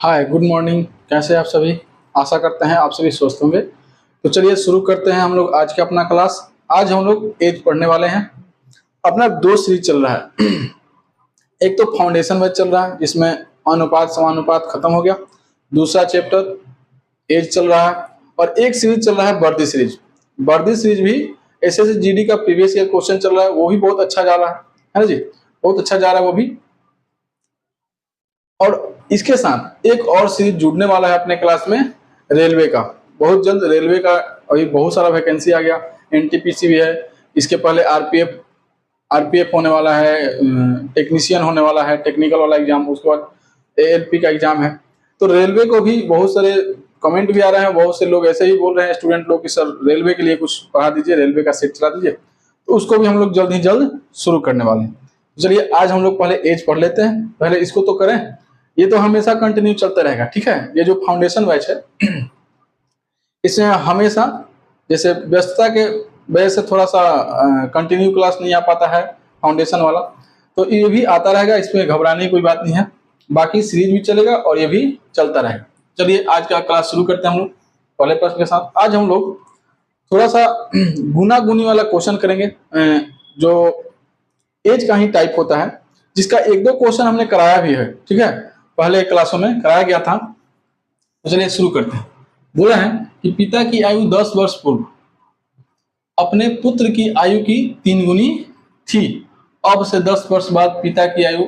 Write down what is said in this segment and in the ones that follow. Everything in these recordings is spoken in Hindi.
Hi good morning. कैसे हैं आप सभी? आशा करते हैं आप सभी स्वस्थ होंगे। तो चलिए शुरू करते हैं हम लोग आज का अपना क्लास। आज हम लोग एज पढ़ने वाले हैं। अपना दो सीरीज चल रहा है। एक तो फाउंडेशन बैच चल रहा है जिसमें अनुपात समानुपात खत्म हो गया। दूसरा चैप्टर एज चल रहा है और एक सीरीज चल रहा है वर्दी सीरीज। वर्दी सीरीज भी एसएससी जीडी का प्रीवियस ईयर क्वेश्चन चल रहा है, वो भी बहुत अच्छा जा रहा है ना जी। बहुत अच्छा जा रहा है वो भी। और इसके साथ एक और सीरीज जुड़ने वाला है अपने क्लास में, रेलवे का। बहुत जल्द रेलवे का अभी बहुत सारा वैकेंसी आ गया। एनटीपीसी भी है, इसके पहले आरपीएफ होने वाला है, टेक्नीशियन होने वाला है, टेक्निकल वाला एग्जाम, उसके बाद एएलपी का एग्जाम है। तो रेलवे को भी बहुत सारे कमेंट भी आ रहे हैं, बहुत से लोग ऐसे ही बोल रहे हैं स्टूडेंट लोग कि सर रेलवे के लिए कुछ पढ़ा दीजिए, रेलवे का सेट चला दीजिए। तो उसको भी हम लोग जल्द ही जल्द शुरू करने वाले हैं। चलिए आज हम लोग पहले एज पढ़ लेते हैं। पहले इसको तो करें, ये तो हमेशा कंटिन्यू चलता रहेगा, ठीक है। ये जो फाउंडेशन बैच है इसमें हमेशा जैसे व्यस्तता के वजह से थोड़ा सा कंटिन्यू क्लास नहीं आ पाता है फाउंडेशन वाला, तो ये भी आता रहेगा, इसमें घबराने की कोई बात नहीं है। बाकी सीरीज भी चलेगा और ये भी चलता रहेगा। चलिए आज का क्लास शुरू करते हैं हम लोग पहले प्रश्न के साथ। आज हम लोग थोड़ा सा गुना गुनी वाला क्वेश्चन करेंगे, जो एज का ही टाइप होता है, जिसका एक दो क्वेश्चन हमने कराया भी है, ठीक है, पहले क्लासों में कराया गया था। तो चलिए शुरू करते हैं। बोला है कि पिता की आयु 10 वर्ष पूर्व अपने पुत्र की आयु की 3 गुनी थी। अब से 10 वर्ष बाद पिता की आयु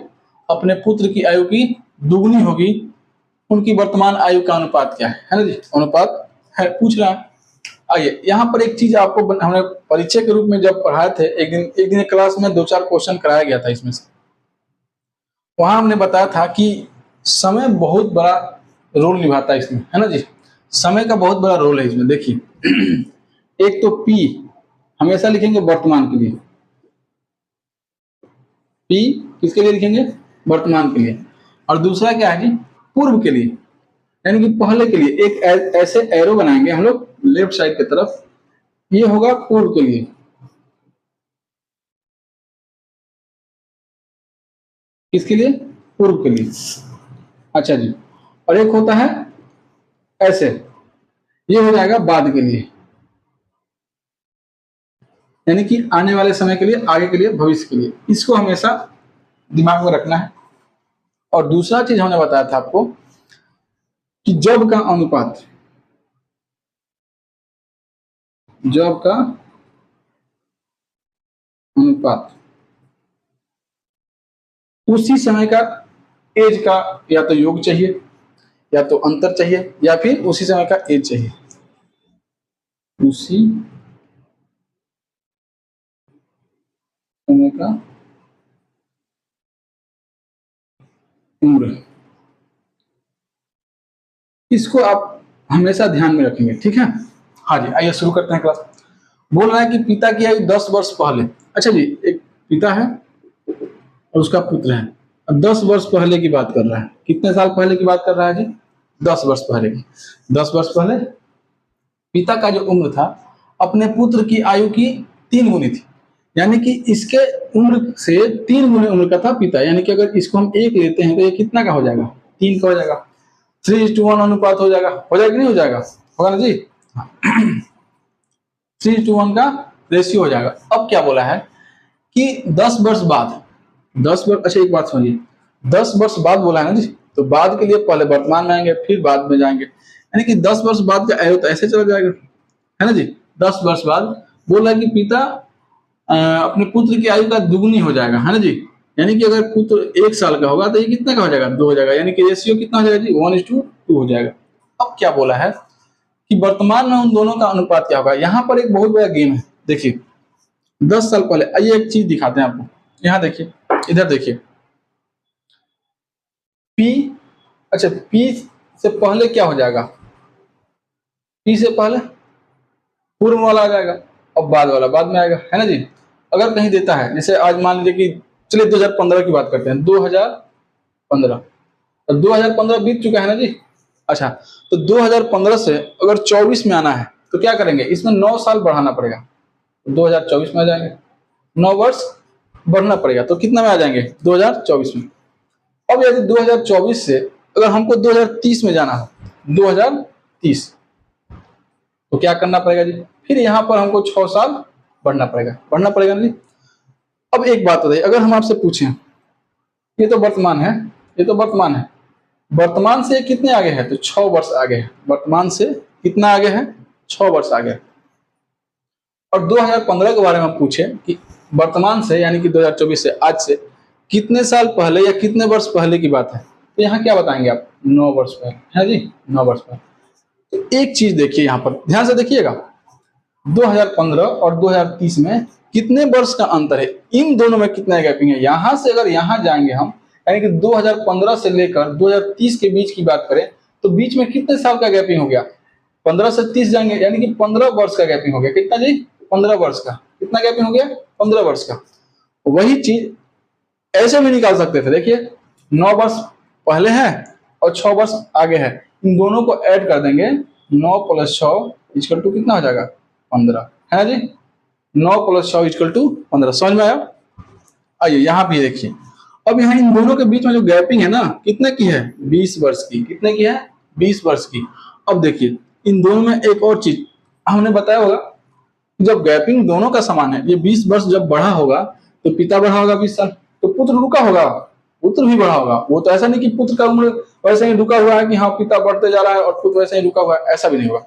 अपने पुत्र की आयु की दुगुनी होगी। उनकी वर्तमान आयु का अनुपात क्या है ना जी। अनुपात है पूछ रहा है। आइए यहाँ पर एक चीज आपको हमने परिचय के रूप में जब पढ़ाए थे, एक दिन क्लास में 2-4 क्वेश्चन कराया गया था इसमें से। वहां हमने बताया था कि समय बहुत बड़ा रोल निभाता है इसमें, है ना जी। समय का बहुत बड़ा रोल है इसमें। देखिए एक तो पी हमेशा लिखेंगे वर्तमान के लिए, पी किसके लिए लिखेंगे? वर्तमान के लिए। और दूसरा क्या है जी? पूर्व के लिए, यानी कि पहले के लिए। एक ऐसे एरो बनाएंगे हम लोग लेफ्ट साइड की तरफ, ये होगा पूर्व के लिए। किसके लिए? पूर्व के लिए। अच्छा जी। और एक होता है ऐसे, ये हो जाएगा बाद के लिए, यानी कि आने वाले समय के लिए, आगे के लिए, भविष्य के लिए। इसको हमेशा दिमाग में रखना है। और दूसरा चीज हमने बताया था आपको कि जब का अनुपात, जब का अनुपात उसी समय का एज का या तो योग चाहिए, या तो अंतर चाहिए, या फिर उसी समय का एज चाहिए। उसी समय का उम्र, इसको आप हमेशा ध्यान में रखेंगे, ठीक है। हाँ जी, आइए शुरू करते हैं क्लास। बोल रहा है कि पिता की आयु 10 वर्ष पहले। अच्छा जी, एक पिता है और उसका पुत्र है। अब 10 वर्ष पहले की बात कर रहा है। कितने साल पहले की बात कर रहा है जी? 10 वर्ष पहले की। 10 वर्ष पहले पिता का जो उम्र था अपने पुत्र की आयु की 3 गुनी थी, यानी कि इसके उम्र से 3 गुनी उम्र का था पिता। यानी कि अगर इसको हम 1 लेते हैं तो ये कितना का हो जाएगा? 3 का हो जाएगा। 3:1 अनुपात हो जाएगा। हो जाएगा कि नहीं हो जाएगा? होगा ना जी। 3:1 का रेशियो हो जाएगा। अब क्या बोला है कि 10 वर्ष बाद, 10 वर्ष, अच्छा एक बात समझिए, 10 वर्ष बाद बोला है ना जी, तो बाद के लिए पहले वर्तमान में आएंगे फिर बाद में जाएंगे, यानी कि 10 वर्ष बाद का आयु तो ऐसे चला जाएगा, है ना जी। 10 वर्ष बाद बोला कि पिता अपने पुत्र की आयु का दुगुनी हो जाएगा, है ना जी। यानी कि अगर पुत्र 1 साल का होगा तो ये कितना का हो जाएगा? 2 हो जाएगा, यानी कि रेशियो कितना हो जाएगा जी? 1:2 हो जाएगा। अब क्या बोला है कि वर्तमान में उन दोनों का अनुपात क्या होगा। यहाँ पर एक बहुत बड़ा गेम है। देखिए 10 साल पहले, आइए एक चीज दिखाते हैं आपको। यहाँ देखिए, इधर देखिए, पी, अच्छा पी से पहले क्या हो जाएगा? पी से पहले पूर्व वाला आ जाएगा और बाद वाला बाद में आएगा, है ना जी। अगर कहीं देता है, जैसे आज मान लीजिए कि चलिए 2015 की बात करते हैं, 2015, तो 2015 बीत चुका है ना जी। अच्छा, तो 2015 से अगर 24 में आना है तो क्या करेंगे? इसमें 9 साल बढ़ाना पड़ेगा, 2024 में आ जाएंगे। 9 वर्ष बढ़ना पड़ेगा तो कितना में आ जाएंगे? 2024 में। अब यदि 2024 से अगर हमको 2030 में जाना है, 2030, तो क्या करना पड़ेगा जी? फिर यहाँ पर हमको 6 साल बढ़ना पड़ेगा ना जी। अब एक बात बताइए, अगर हम आपसे पूछें, ये तो वर्तमान है, वर्तमान से कितने आगे है? तो 6 वर्ष आगे है। वर्तमान से कितना आगे है? 6 वर्ष आगे। और 2015 के बारे में पूछे कि वर्तमान से यानी कि 2024 से आज से कितने साल पहले या कितने वर्ष पहले की बात है, तो यहाँ क्या बताएंगे आप? 9 वर्ष पहले है जी, 9 वर्ष पहले। तो एक चीज देखिए, यहाँ पर ध्यान से देखिएगा, 2015 और 2030 में कितने वर्ष का अंतर है? इन दोनों में कितना गैपिंग है? यहां से अगर यहां जाएंगे हम, यानी कि 2015 से लेकर 2030 के बीच की बात करें, तो बीच में कितने साल का गैपिंग हो गया? 15 से 30 जाएंगे यानी कि 15 वर्ष का गैपिंग हो गया। कितना जी? 15 वर्ष का। कितना गैपिंग हो गया? 15 वर्ष का। वही चीज ऐसे भी निकाल सकते थे, देखिए 9 वर्ष पहले है और 6 वर्ष आगे है, इन दोनों को ऐड कर देंगे, 9 + 6 इक्वल टू कितना हो जाएगा? 15, है जी। 9 + 6 इक्वल टू 15। समझ में आया? आइए यहाँ पे देखिए, अब यहाँ इन दोनों के बीच में जो गैपिंग है ना, कितने की है? 20 वर्ष की। कितने की है? 20 वर्ष की। अब देखिए इन दोनों में एक और चीज हमने बताया होगा, जब गैपिंग दोनों का समान है, ये 20 वर्ष जब बढ़ा होगा तो पिता बढ़ा होगा 20 साल, तो पुत्र रुका होगा, पुत्र भी बढ़ा होगा। वो तो ऐसा नहीं कि पुत्र का उम्र वैसे ही रुका हुआ है कि हाँ पिता बढ़ते जा रहा है और पुत्र वैसे ही रुका हुआ है, ऐसा भी नहीं होगा।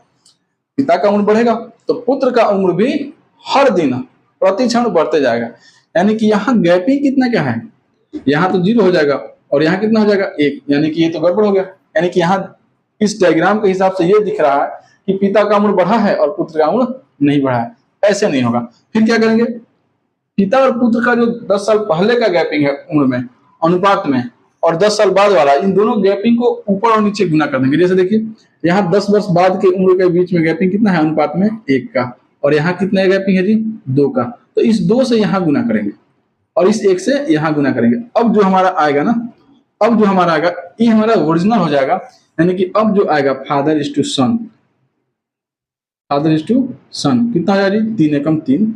पिता का उम्र बढ़ेगा तो पुत्र का उम्र भी हर दिन प्रति क्षण बढ़ते जाएगा। यानी कि यहाँ गैपिंग कितना क्या है? यहाँ तो 0 हो जाएगा और यहाँ कितना हो जाएगा? 1, यानी कि ये तो गड़बड़ हो गया। यानी कि यहाँ इस डायग्राम के हिसाब से ये दिख रहा है कि पिता का उम्र बढ़ा है और पुत्र का उम्र नहीं बढ़ा है, ऐसे नहीं होगा। फिर क्या करेंगे? पिता और पुत्र का जो 10 साल पहले का गैपिंग है उम्र में, अनुपात में, और 10 साल बाद वाला, इन दोनों गैपिंग को ऊपर और नीचे गुना कर देंगे। जैसे देखिए यहाँ 10 वर्ष बाद के उम्र के बीच में गैपिंग कितना है अनुपात में? 1 का, और यहाँ कितना गैपिंग है जी? 2 का। तो इस 2 से यहाँ गुना करेंगे और इस 1 से यहाँ गुना करेंगे। अब जो हमारा आएगा ना, अब जो हमारा आएगा ये हमारा ओरिजिनल हो जाएगा। यानी कि अब जो आएगा father is to son, father is to son कितना हो जाएगा जी? 3 एकम 3,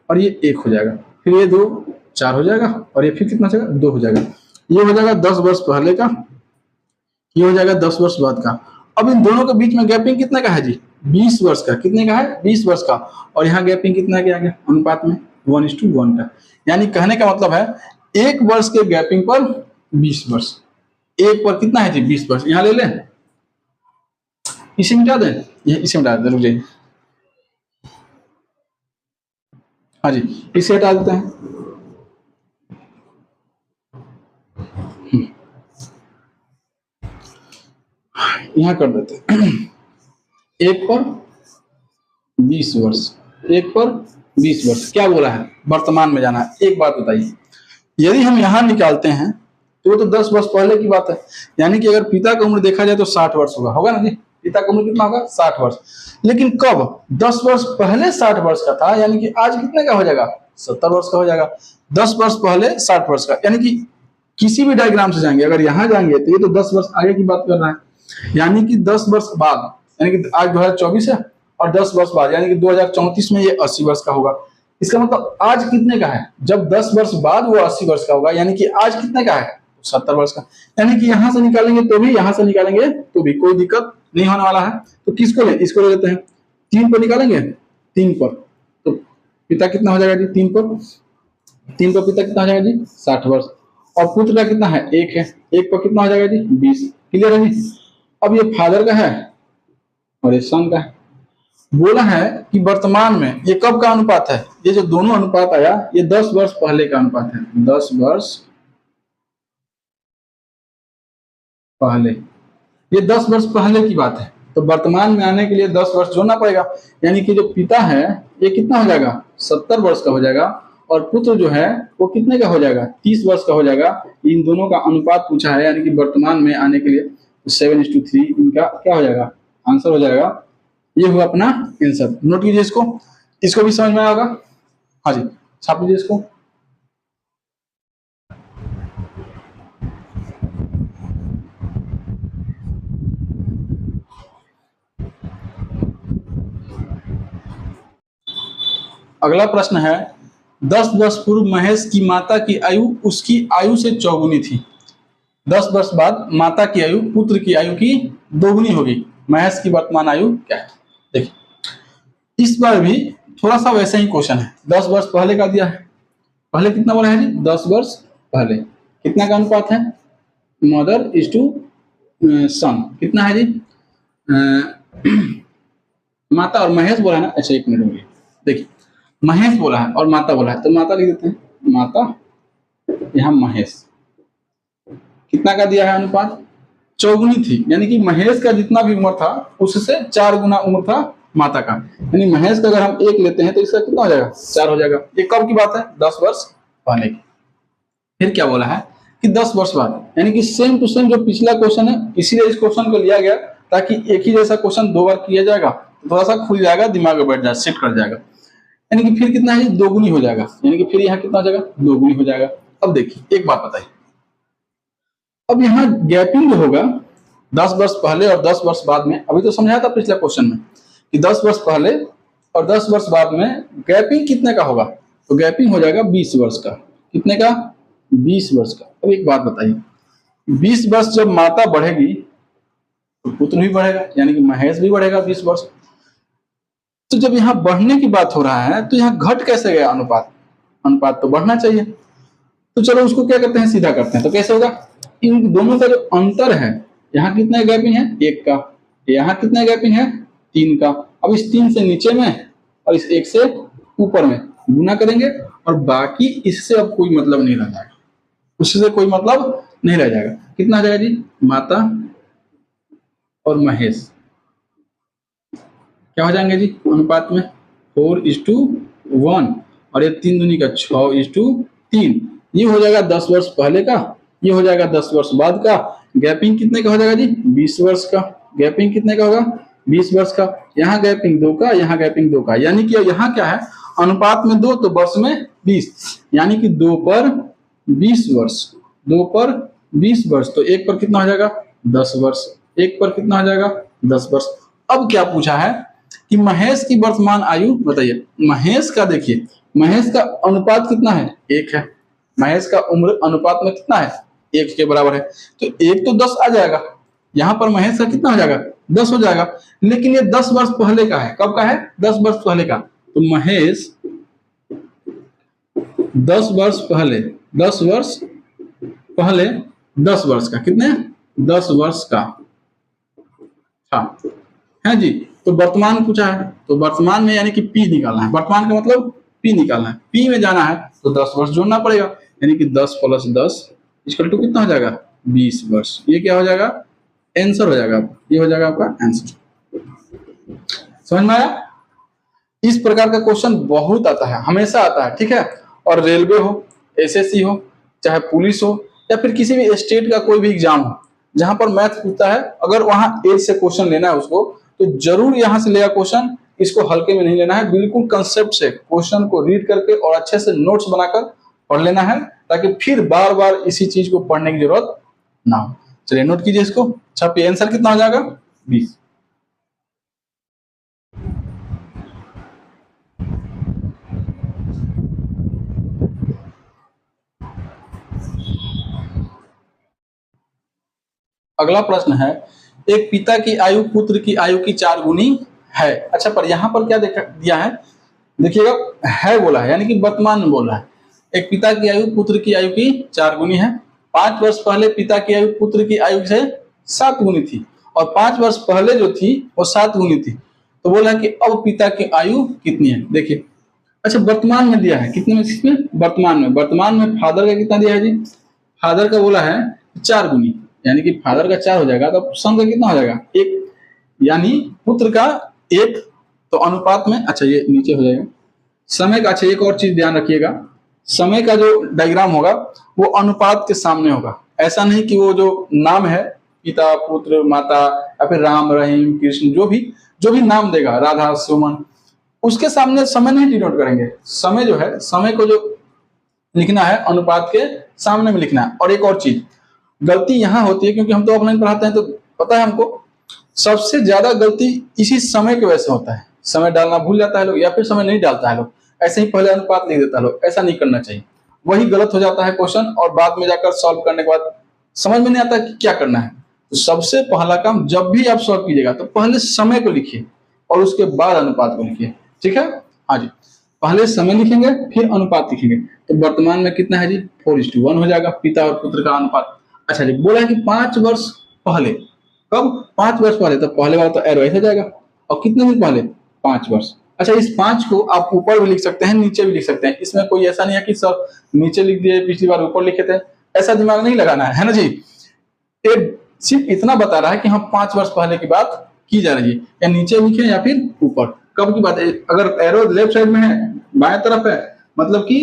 और ये 1 हो जाएगा, फिर ये 2 4 हो जाएगा, और ये फिर कितना हो जाएगा? 2 हो जाएगा। ये हो जाएगा 10 वर्ष पहले का, ये हो जाएगा 10 वर्ष बाद का। अब इन दोनों के बीच में गैपिंग कितना का है जी? 20 वर्ष का। कितने का है? 20 वर्ष का। और यहाँ गैपिंग कितना क्या आ गया अनुपात में? 1:1 का। यानी कहने का मतलब है 1 वर्ष के गैपिंग पर 20 वर्ष, 1 पर कितना है जी? 20 वर्ष। यहाँ ले लें, इसे मिटा दें, ये इसे मिटा दें, रुक जाइए, हाँ जी इसे हटा देते हैं। यहाँ कर देते हैं 1 पर 20 वर्ष, 1 पर 20 वर्ष। क्या बोला है? वर्तमान में जाना है। एक बात बताइए, यदि हम यहाँ निकालते हैं तो वो तो 10 वर्ष पहले की बात है। यानी कि अगर पिता का उम्र देखा जाए तो 60 वर्ष होगा ना जी? पिता का उम्र कितना होगा? 60 वर्ष। लेकिन कब? 10 वर्ष पहले 60 वर्ष का था, यानी कि आज कितने का हो जाएगा? 70 वर्ष का हो जाएगा। 10 वर्ष पहले 60 वर्ष का, यानी कि किसी भी डायग्राम से जाएंगे, अगर यहाँ जाएंगे तो ये तो 10 वर्ष आगे की बात कर रहा है। यानी कि 10 वर्ष बाद, यानी कि आज 2024 है और 10 वर्ष बाद यानी कि 2034 में ये 80 वर्ष का होगा। इसका मतलब आज कितने का है? जब 10 वर्ष बाद वो 80 वर्ष का होगा, यानी कि आज कितने का है? 70 वर्ष का। यानी कि यहां से निकालेंगे तो भी, यहां से निकालेंगे तो भी कोई दिक्कत नहीं होने वाला है। तो किसको ले? इसको ले लेते हैं। 3 पर निकालेंगे, 3 पर तो पिता कितना हो जाएगा जी? 3 पर, 3 पर पिता कितना हो जाएगा जी? 60 वर्ष। और पुत्र का कितना है? 1 है, 1 पर कितना हो जाएगा जी? 20। क्लियर है जी? अब ये फादर का है और ये सन का है। बोला है कि वर्तमान में ये कब का अनुपात है? ये जो दोनों अनुपात आया ये 10 वर्ष पहले का अनुपात है। 10 वर्ष पहले, ये 10 वर्ष पहले की बात है। तो वर्तमान में आने के लिए 10 वर्ष जोड़ना पड़ेगा। यानी कि जो पिता है ये कितना हो जाएगा? 70 वर्ष का हो जाएगा, और पुत्र जो है वो कितने का हो जाएगा? 30 वर्ष का हो जाएगा। इन दोनों का अनुपात पूछा है, यानी कि वर्तमान में आने के लिए 7:3 इनका क्या हो जाएगा? आंसर हो जाएगा। ये हुआ अपना आंसर। नोट कीजिए इसको, इसको भी समझ में आया होगा। हाँ जी छाप लीजिए इसको। अगला प्रश्न है, 10 वर्ष पूर्व महेश की माता की आयु उसकी आयु से चौगुनी थी। 10 वर्ष बाद माता की आयु पुत्र की आयु की दोगुनी होगी। महेश की वर्तमान आयु क्या है? देखिए इस बार भी थोड़ा सा वैसे ही क्वेश्चन है। 10 वर्ष पहले का दिया है, पहले कितना बोला है जी? 10 वर्ष पहले कितना का अनुपात है? मदर इज टू सन कितना है जी? माता और महेश बोला है ना। अच्छा एक मिनट रुकिए, देखिए महेश बोला है और माता बोला है तो माता लिख देते हैं, माता, यहाँ महेश। कितना का दिया है अनुपात? चौगुनी थी, यानी कि महेश का जितना भी उम्र था उससे 4 गुना उम्र था माता का। यानी महेश का अगर हम 1 लेते हैं तो इसका कितना हो जाएगा? 4 हो जाएगा। ये कब की बात है? 10 वर्ष पहले की। फिर क्या बोला है कि 10 वर्ष बाद, यानी कि सेम टू सेम जो पिछला क्वेश्चन है, इसीलिए इस क्वेश्चन को लिया गया ताकि एक ही जैसा क्वेश्चन 2 बार किया जाएगा तो थोड़ा सा खुल जाएगा, दिमाग में बैठ जाएगा, सेट कर जाएगा। यानी कि फिर कितना है? दोगुनी हो जाएगा, यानी कि फिर यहाँ कितना हो जाएगा? दोगुनी हो जाएगा। अब देखिए एक बात बताइए, अब यहाँ गैपिंग जो होगा 10 वर्ष पहले और 10 वर्ष बाद में, अभी तो समझाया था पिछले क्वेश्चन में कि 10 वर्ष पहले और 10 वर्ष बाद में गैपिंग कितने का होगा? तो गैपिंग हो जाएगा 20 वर्ष का। कितने का? 20 वर्ष का। अब एक बात बताइए, 20 वर्ष जब माता बढ़ेगी तो पुत्र भी बढ़ेगा, यानी कि महेश भी बढ़ेगा 20 वर्ष। तो जब यहाँ बढ़ने की बात हो रहा है तो यहाँ घट कैसे गया अनुपात? अनुपात तो बढ़ना चाहिए। तो चलो उसको क्या करते हैं, सीधा करते हैं। तो कैसे होगा? इन दोनों का जो अंतर है, यहाँ कितना गैपिंग है? 1 का। यहाँ कितना गैपिंग है? 3 का। अब इस 3 से नीचे में और इस 1 से ऊपर में गुना करेंगे और बाकी इससे अब कोई मतलब नहीं रह जाएगा, उससे कोई मतलब नहीं रह जाएगा। कितना आ जाएगा जी? माता और महेश क्या हो जाएंगे जी अनुपात में? 4:1 और ये 3 दूनी का 6:3। ये हो जाएगा 10 वर्ष पहले का, ये हो जाएगा 10 वर्ष बाद का। गैपिंग कितने का हो जाएगा जी? 20 वर्ष का। गैपिंग कितने का होगा? 20 वर्ष का। यहाँ गैपिंग 2 का, यहाँ गैपिंग 2 का, यानी कि यहाँ क्या है? अनुपात में 2 तो वर्ष में 20, यानी कि 2 पर 20 वर्ष। 2 पर 20 वर्ष तो 1 पर कितना हो जाएगा? 10 वर्ष। 1 पर कितना हो जाएगा? 10 वर्ष। अब क्या पूछा है कि महेश की वर्तमान आयु बताइए। महेश का देखिए, महेश का अनुपात कितना है? 1 है। महेश का उम्र अनुपात में कितना है? 1 के बराबर है। तो 1 तो 10 आ जाएगा, यहाँ पर महेश का कितना हो जाएगा? 10 हो जाएगा। लेकिन ये 10 वर्ष पहले का है। कब का है? 10 वर्ष पहले का। तो महेश 10 वर्ष पहले, 10 वर्ष पहले 10 वर्ष का, कितने? 10 वर्ष का। हाँ है जी। तो वर्तमान पूछा है तो वर्तमान में यानी कि पी निकालना है। वर्तमान का मतलब पी निकालना है। पी में जाना है तो 10 वर्ष जोड़ना पड़ेगा, यानी कि 10 + 10 इक्वल टू कितना हो जाएगा? 20 वर्ष। ये क्या हो जाएगा? आंसर हो जाएगा। ये हो जाएगा आपका आंसर। समझ में आया? इस प्रकार का क्वेश्चन बहुत आता है, हमेशा आता है, ठीक है। और रेलवे हो, एसएससी हो, चाहे पुलिस हो, या फिर किसी भी स्टेट का कोई भी एग्जाम हो जहां पर मैथ पूछता है, अगर वहां एज से क्वेश्चन लेना है उसको तो जरूर यहां से लेगा क्वेश्चन। इसको हल्के में नहीं लेना है, बिल्कुल कंसेप्ट से क्वेश्चन को रीड करके और अच्छे से नोट्स बनाकर पढ़ लेना है, ताकि फिर बार बार इसी चीज को पढ़ने की जरूरत ना हो। चलिए नोट कीजिए इसको। छापिए, आंसर कितना हो जाएगा? 20। अगला प्रश्न है, एक पिता की आयु पुत्र की आयु की 4 गुनी है। अच्छा, पर यहाँ पर क्या दिया है? देखिएगा, है बोला है, यानी कि वर्तमान में बोल रहा है। एक पिता की आयु पुत्र की आयु की 4 गुनी है। 5 वर्ष पहले पिता की आयु पुत्र की आयु से 7 गुनी थी, और 5 वर्ष पहले जो थी वो 7 गुनी थी। तो बोला कि अब पिता की आयु कितनी है? देखिए, अच्छा वर्तमान में दिया है, कितने में? इसमें वर्तमान में, वर्तमान में फादर का कितना दिया है जी? फादर का बोला है 4 गुनी, यानी कि फादर का 4 हो जाएगा, तो सन का कितना हो जाएगा? 1, यानी पुत्र का 1। तो अनुपात में, अच्छा ये नीचे हो जाएगा समय का। अच्छा एक और चीज ध्यान रखिएगा, समय का जो डायग्राम होगा वो अनुपात के सामने होगा। ऐसा नहीं कि वो जो नाम है पिता, पुत्र, माता, या फिर राम, रहीम, कृष्ण, जो भी नाम देगा, राधा, सुमन, उसके सामने समय नहीं डिनोट करेंगे। समय जो है, समय को जो लिखना है अनुपात के सामने में लिखना है। और एक और चीज, गलती यहाँ होती है क्योंकि हम तो ऑफलाइन पढ़ाते हैं तो पता है हमको, सबसे ज्यादा गलती इसी समय की वजह से होता है। समय डालना भूल जाता है लोग, या फिर समय नहीं डालता है लोग, ऐसे ही पहले अनुपात लिख देता है लोग। ऐसा नहीं करना चाहिए, वही गलत हो जाता है क्वेश्चन, और बाद में जाकर सॉल्व करने के बाद समझ में नहीं आता कि क्या करना है, तो सबसे पहला काम जब भी आप सॉल्व कीजिएगा तो पहले समय को लिखिए और उसके बाद अनुपात को लिखिए। ठीक है, हाँ जी, पहले समय लिखेंगे फिर अनुपात लिखेंगे। तो वर्तमान में कितना है जी, 4:1 हो जाएगा पिता और पुत्र का अनुपात। अच्छा जी, बोला है कि 5 वर्ष पहले, कब, 5 वर्ष पहले, तो पहले वाला तो एरो ऐसे जाएगा, और कितने दिन पहले, 5 वर्ष। अच्छा, इस 5 को आप ऊपर भी लिख सकते हैं, नीचे भी लिख सकते हैं, इसमें कोई ऐसा नहीं है कि सब नीचे लिख दिए पिछली बार ऊपर लिखे थे, ऐसा दिमाग नहीं लगाना है ना जी। ये सिर्फ इतना बता रहा है कि हम 5 वर्ष पहले की बात की जा रही है, या नीचे लिखे या फिर ऊपर, कब की बात है। अगर एरो लेफ्ट साइड में है, बाएं तरफ है, मतलब कि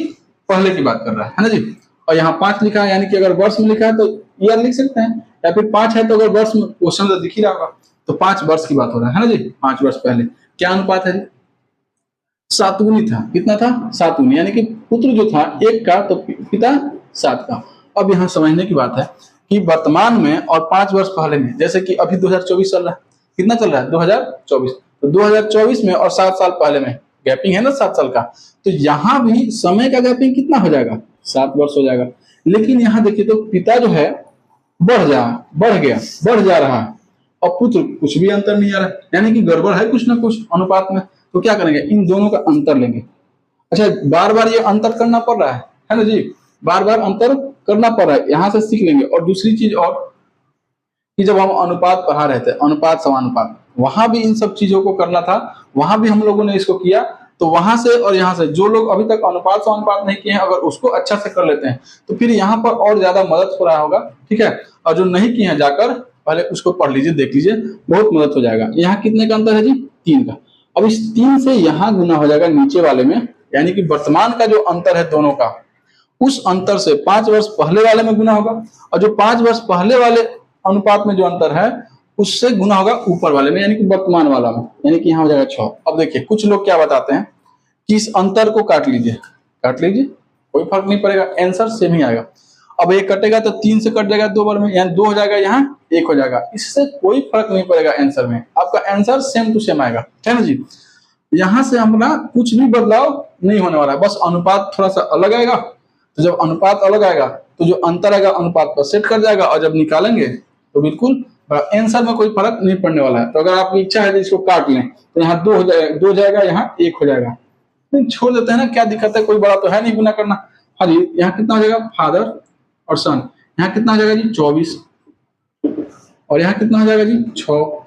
पहले की बात कर रहा है ना जी। और यहाँ 5 लिखा है, यानी कि अगर वर्ष में लिखा है तो ईयर लिख सकते हैं, या फिर 5 है तो अगर वर्ष में क्वेश्चन तो दिख ही रहा होगा, तो 5 वर्ष की बात हो रहा है ना जी। 5 वर्ष पहले क्या अनुपात है जी, 7 गुनी था, कितना था, 7 गुनी, यानी कि पुत्र जो था 1 का तो पिता 7 का। अब यहाँ समझने की बात है कि वर्तमान में और 5 वर्ष पहले में, जैसे कि अभी 2024 चल रहा है, कितना चल रहा है, 2024, तो 2024 में और 7 साल पहले में गैपिंग है ना 7 साल का, तो यहाँ भी समय का गैपिंग कितना हो जाएगा, 7 वर्ष हो जाएगा। लेकिन यहाँ देखिए तो पिता जो है बढ़ गया, बढ़ जा रहा है, और पुत्र कुछ भी अंतर नहीं आ रहा है, यानी कि गड़बड़ है कुछ ना कुछ अनुपात में। तो क्या करेंगे, इन दोनों का अंतर लेंगे। अच्छा, बार बार ये अंतर करना पड़ रहा है ना जी, बार बार अंतर करना पड़ रहा है, यहाँ से सीख लेंगे। और दूसरी चीज और कि जब हम अनुपात पढ़ा रहे थे, अनुपात समानुपात, वहां भी इन सब चीजों को करना था, वहां भी हम लोगों ने इसको किया। तो वहां से और यहाँ से जो लोग अभी तक अनुपात समानुपात नहीं किए हैं, अगर उसको अच्छा से कर लेते हैं तो फिर यहाँ पर और ज्यादा मदद हो रहा होगा। ठीक है, और जो नहीं किए हैं जाकर पहले उसको पढ़ लीजिए, देख लीजिए, बहुत मदद हो जाएगा। यहाँ कितने का अंतर है जी, 3 का। अब इस 3 से यहाँ गुना हो जाएगा नीचे वाले में, यानी कि वर्तमान का जो अंतर है दोनों का, उस अंतर से 5 वर्ष पहले वाले में गुना होगा, और जो 5 वर्ष पहले वाले अनुपात में जो अंतर है उससे गुना होगा ऊपर वाले में, यानी कि वर्तमान वाला में, यानी कि यहाँ हो जाएगा 6। अब देखिए कुछ लोग क्या बताते हैं कि इस अंतर को काट लीजिए, कोई फर्क नहीं पड़ेगा, आंसर सेम ही आएगा। अब एक कटेगा तो 3 से कट जाएगा 2 बार में, यानी 2 हो जाएगा, यहाँ 1 हो जाएगा, इससे कोई फर्क नहीं पड़ेगा आंसर में, आपका आंसर सेम टू सेम आएगा, है ना जी। यहाँ से हमारा कुछ भी बदलाव नहीं होने वाला है, बस अनुपात थोड़ा सा अलग आएगा। तो जब अनुपात अलग आएगा तो जो अंतर आएगा अनुपात पर सेट कर जाएगा, और जब निकालेंगे तो बिल्कुल आंसर में कोई फर्क नहीं पड़ने वाला है। तो अगर आपकी इच्छा है तो इसको काट लें, तो यहाँ 2 हो जाएगा, 2 जाएगा, यहाँ 1 हो जाएगा, नहीं छोड़ देते हैं ना, क्या दिक्कत है, कोई बड़ा तो है नहीं गुना करना। हाँ जी, यहाँ कितना हो जाएगा, फादर और सन, यहाँ कितना हो जाएगा जी 24, और यहाँ कितना हो जाएगा जी 6।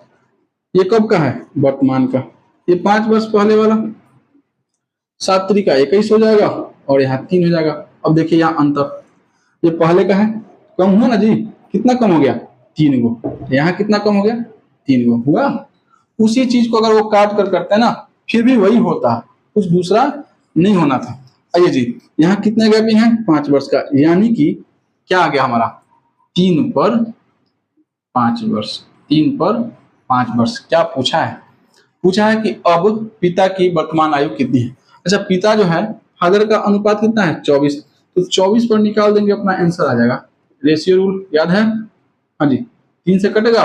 ये कब का है, वर्तमान का, ये 5 वर्ष पहले वाला, 7 3 का 21 हो जाएगा, और यहाँ 3 हो जाएगा। अब देखिए यहाँ अंतर, ये पहले का है, कम हुआ ना जी, कितना कम हो गया, 3 गो, यहाँ कितना कम हो गया, 3 गो हुआ। उसी चीज को अगर वो काट कर करते हैं ना, फिर भी वही होता है, कुछ दूसरा नहीं होना था। आइए जी, यहाँ कितने गैपिंग है, 5 वर्ष का, यानी कि क्या आ गया हमारा, 3 पर 5 वर्ष, 3 पर 5 वर्ष। क्या पूछा है, पूछा है कि अब पिता की वर्तमान आयु कितनी है। अच्छा, पिता जो है, फादर का अनुपात कितना है, 24, तो 24 पर निकाल देंगे, अपना आंसर आ जाएगा। रेशियो रूल याद है, हाँ जी, 3 से कटेगा,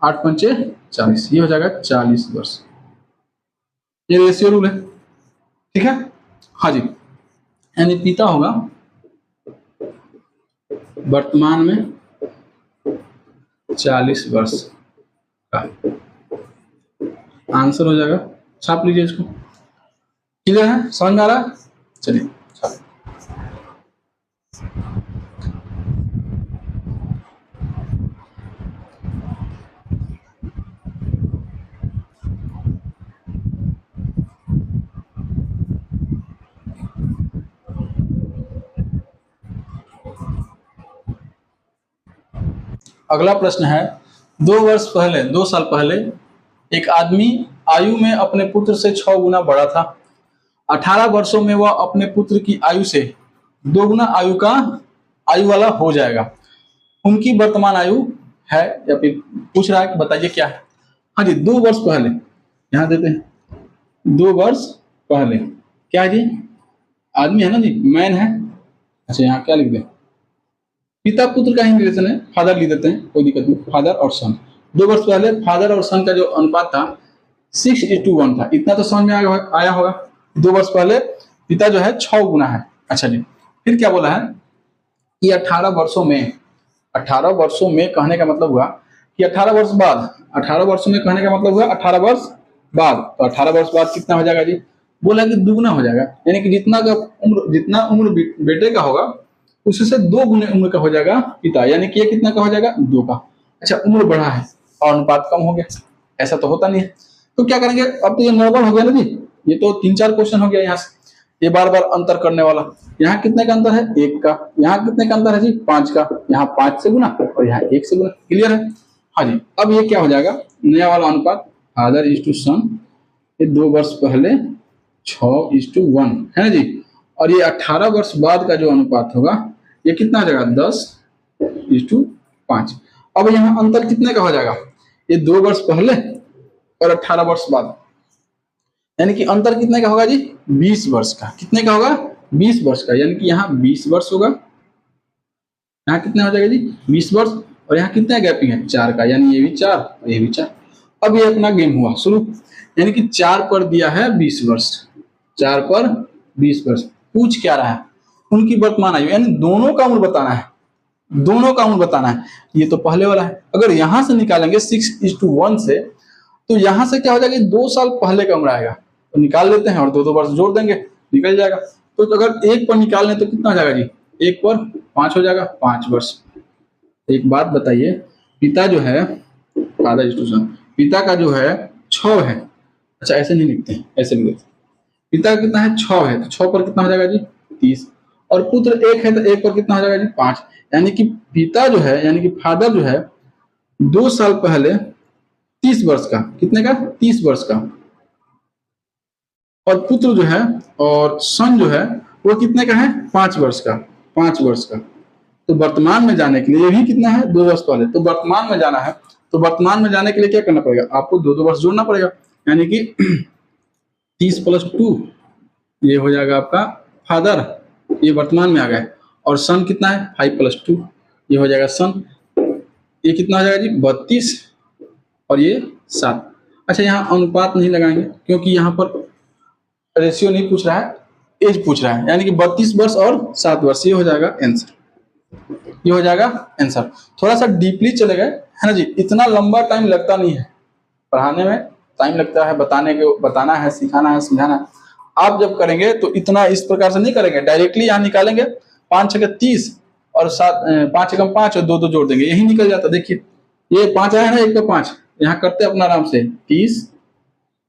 8 पंचे 40, ये हो जाएगा 40 वर्ष, ये रेशियो रूल है। ठीक है, हाँ जी, यानी पिता होगा वर्तमान में 40 वर्ष का, आंसर हो जाएगा। छाप लीजिए इसको, क्लियर है, समझ में आ रहा है, चलिए छाप। अगला प्रश्न है, 2 साल पहले एक आदमी आयु में अपने पुत्र से 6 गुना बड़ा था। 18 वर्षों में वह अपने पुत्र की आयु से 2 गुना आयु वाला हो जाएगा। उनकी वर्तमान आयु है, या फिर पूछ रहा है कि बताइए क्या है। हाँ जी, 2 वर्ष पहले, यहाँ देते हैं 2 वर्ष पहले, क्या है जी, आदमी है ना जी, मैन है। अच्छा, यहाँ क्या लिख दें, पिता पुत्र का ही रिलेशन है, फादर लिख देते हैं, कोई दिक्कत नहीं, फादर और सन। 2 वर्ष पहले फादर और सन का जो अनुपात था 6:1 था, इतना तो समझ में आया होगा। 2 वर्ष पहले पिता जो है 6 गुना है। अच्छा जी, फिर क्या बोला है कि 18 वर्षों में, 18 वर्षों में कहने का मतलब हुआ कि 18 वर्ष बाद, 18 वर्षों में कहने का मतलब हुआ 18 वर्ष बाद। तो 18 वर्ष बाद कितना हो जाएगा जी? बोला कि दुगना हो जाएगा, यानी कि जितना उम्र बेटे का होगा उससे 2 गुने उम्र का हो जाएगा पिता, यानी कि ये कितना का हो जाएगा? 2 का। अच्छा, उम्र बढ़ा है और अनुपात कम हो गया, ऐसा तो होता नहीं है। तो क्या करेंगे? अब तो ये नॉर्मल हो गया ना जी, ये तो 3-4 क्वेश्चन हो गया यहाँ से, ये बार बार अंतर करने वाला। यहाँ कितने का अंतर है? 1 का। यहाँ कितने का अंतर है जी? 5 का। यहाँ 5 से गुना और यहाँ 1 से गुना। क्लियर है? हाँ जी। अब ये क्या हो जाएगा? नया वाला अनुपात फादर इज टू सन, ये 2 वर्ष पहले 6:1 है ना जी। और ये 18 वर्ष बाद का जो अनुपात होगा ये कितना हो जाएगा? 10:5। अब यहाँ अंतर कितने का हो जाएगा? ये 2 वर्ष पहले और 18 वर्ष बाद, यानी कि अंतर कितने का होगा जी? 20 वर्ष का। कितने का होगा? 20 वर्ष का, यानी कि यहाँ 20 वर्ष होगा। यहाँ कितना हो जाएगा जी? 20 वर्ष। और यहाँ कितना गैपिंग है? 4 का, यानी ये भी 4 और ये भी 4। अब ये अपना गेम हुआ शुरू, यानी कि 4 पर दिया है 20 वर्ष, 4 पर 20 वर्ष। पूछ क्या रहा है? उनकी वर्तमान आयु, यानी दोनों का उम्र बताना है, दोनों का उम्र बताना है। ये तो पहले वाला है। अगर यहां से निकालेंगे 6:1 से, तो यहां से क्या हो जाएगा? 2 साल पहले का उम्र आएगा, तो निकाल लेते हैं और 2-2 वर्ष जोड़ देंगे, निकल जाएगा। तो अगर 1 पर निकाल लें तो कितना हो जाएगा जी? 1 पर 5 हो जाएगा, 5 वर्ष। एक बात बताइए, पिता जो है फादर इज टू सन, पिता का जो है 6 है। अच्छा, ऐसे नहीं लिखते हैं, ऐसे लिखते हैं। पिता कितना है? 6 है, तो 6 पर कितना हो जाएगा जी? 30। और पुत्र 1 है, तो 1 पर कितना हो जाएगा जी? 5। यानी कि पिता जो है, यानी कि फादर जो है 2 साल पहले 30 वर्ष का, कितने का? 30 वर्ष का। और पुत्र जो है और सन जो है वो कितने का है? 5 वर्ष का, 5 वर्ष का। तो वर्तमान में जाने के लिए, ये भी कितना है? 2 वर्ष पहले। तो वर्तमान में जाना है, तो वर्तमान में जाने के लिए क्या करना पड़ेगा? आपको 2-2 वर्ष जोड़ना पड़ेगा, यानी कि 30 + 2 ये हो जाएगा आपका फादर, ये वर्तमान में आ गए। और सन कितना है? 5 + 2 ये हो जाएगा सन। ये कितना हो जाएगा जी? 32 और ये 7। अच्छा, यहाँ अनुपात नहीं लगाएंगे क्योंकि यहाँ पर रेशियो नहीं पूछ रहा है, एज पूछ रहा है, यानी कि 32 वर्ष और 7 वर्ष, ये हो जाएगा आंसर, ये हो जाएगा आंसर। थोड़ा सा डीपली चले गए है ना जी, इतना लंबा टाइम लगता नहीं है पढ़ाने में, टाइम लगता है बताने के, बताना है, सिखाना है, समझाना है। आप जब करेंगे तो इतना इस प्रकार से नहीं करेंगे, डायरेक्टली यहाँ निकालेंगे 5 × 30 और 5 × 5 और 2-2 जोड़ देंगे, यही निकल जाता। देखिए ये 5 आया ना, 1 का 5 यहाँ करते अपना आराम से 30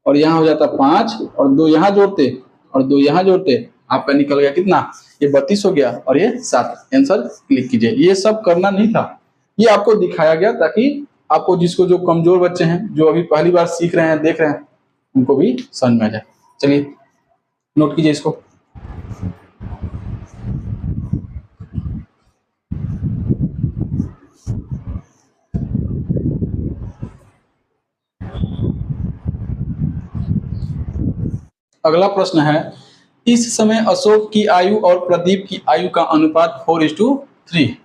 और यहाँ हो जाता 5 और 2 यहाँ जोड़ते और 2 यहाँ जोड़ते, आपका निकल गया कितना? ये 32 हो गया और ये 7। आंसर क्लिक कीजिए। ये सब करना नहीं था, ये आपको दिखाया गया ताकि आपको, जिसको जो कमजोर बच्चे हैं, जो अभी पहली बार सीख रहे हैं, देख रहे हैं, उनको भी समझ में आ जाए। चलिए नोट कीजिए इसको। अगला प्रश्न है, इस समय अशोक की आयु और प्रदीप की आयु का अनुपात 4:3।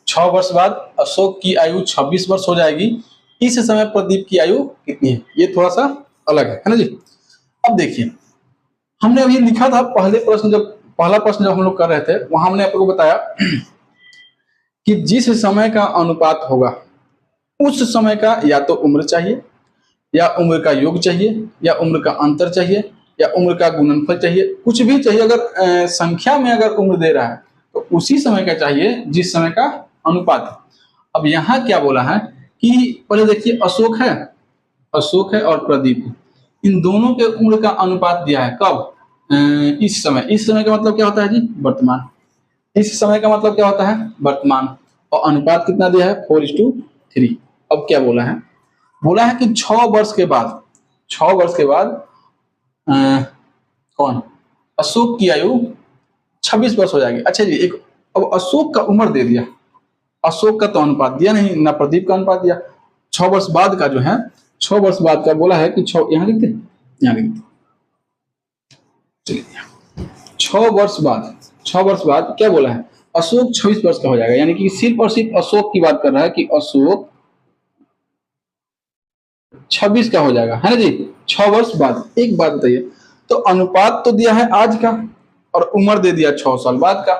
6 वर्ष बाद अशोक की आयु 26 वर्ष हो जाएगी, इस समय प्रदीप की आयु कितनी है? ये थोड़ा सा अलग है ना जी। अब देखिए, हमने अभी लिखा था पहला प्रश्न जब हम लोग कर रहे थे, वहां हमने आपको बताया कि जिस समय का अनुपात होगा उस समय का या तो उम्र चाहिए, या उम्र का योग चाहिए, या उम्र का अंतर चाहिए, या उम्र का गुणनफल चाहिए, कुछ भी चाहिए। अगर संख्या में अगर उम्र दे रहा है तो उसी समय का चाहिए जिस समय का अनुपात है। अब यहाँ क्या बोला है कि पहले देखिए, अशोक है और प्रदीप है, इन दोनों के उम्र का अनुपात दिया है। कब? इस समय। इस समय का मतलब क्या होता है जी? वर्तमान। इस समय का मतलब क्या होता है? वर्तमान। और अनुपात कितना दिया है? 4:3। अब क्या बोला है? बोला है कि 6 वर्ष के बाद, 6 वर्ष के बाद कौन? अशोक की आयु 26 वर्ष हो जाएगी। अच्छा जी, एक अब अशोक का उम्र दे दिया, अशोक का तो अनुपात दिया नहीं, ना प्रदीप का अनुपात दिया। 6 वर्ष बाद का जो है, 6 वर्ष बाद का बोला है कि 6, यहाँ लिखते, यहाँ लिखते, चलिए 6 वर्ष बाद, 6 वर्ष बाद क्या बोला है? अशोक 26 वर्ष का हो जाएगा, यानी कि सिर्फ और सिर्फ अशोक की बात कर रहा है कि अशोक 26 का हो जाएगा, है ना जी, 6 वर्ष बाद। एक बात बताइए, तो अनुपात तो दिया है आज का और उम्र दे दिया 6 साल बाद का,